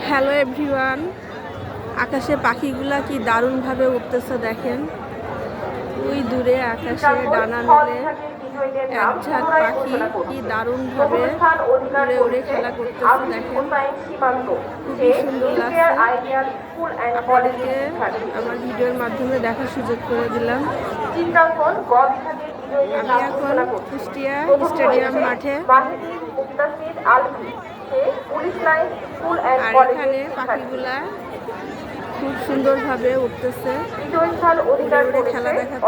Hello everyone, আকাশে পাখিগুলা কি দারুণভাবে উঠতেছে দেখেন। ওই দূরে আকাশে ডানা মেলে এক ঝাঁক পাখি কি দারুণভাবে উড়ে উড়ে খেলা করতেছে দেখেন, খুবই সুন্দর লাগছে। আপনাদেরকে আমার ভিডিওর মাধ্যমে দেখার সুযোগ করে দিলাম। আমি এখন কুষ্টিয়া স্টেডিয়াম মাঠে, আর এখানে পাখিগুলা খুব সুন্দরভাবে উঠতেছে, উড়ে উড়ে খেলা দেখাচ্ছে।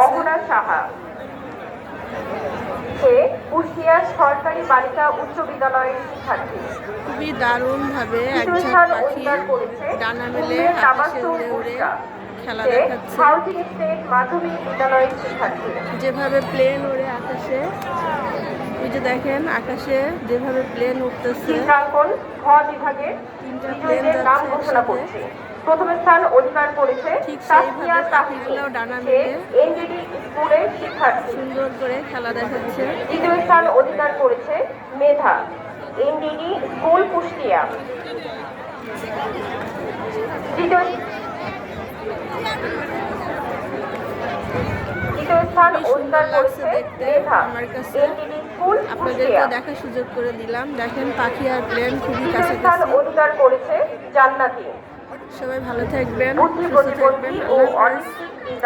সরকারি বালিকা উচ্চ বিদ্যালয়ের শিক্ষার্থী খুবই দারুণভাবে এক ঝাঁক পাখি ডানা মেলে আকাশে উড়ে উড়ে খেলা দেখাচ্ছে। মাধ্যমিক বিদ্যালয়ের শিক্ষার্থী যেভাবে প্লেন উড়ে আকাশে, ওই যে দেখেন আকাশে যেভাবে প্লেন উঠতেছে, তিনটা প্লেন যাচ্ছে একসাথে। প্রথম স্থান অধিকার করেছে ঠিক সেইভাবে পাখিগুলোও ডানা মেলে স্কুলের শিক্ষার্থী সুন্দর করে খেলা দেখাচ্ছে। দ্বিতীয় স্থান অধিকার করেছে মেধা, এনডিডি স্কুল কুষ্টিয়া। তৃতীয় স্থান অধিকার করেছে মেধা, এনডিডি স্কুল আপনাদেরকে দেখার সুযোগ করে দিলাম। দেখেন পাখি আর প্লেন খুবই স্থান কাছাকাছি। অধিকার করেছে জান্নাতি। সবাই ভালো থাকবেন, সুস্থ থাকবেন। আল্লাহ হাফেজ।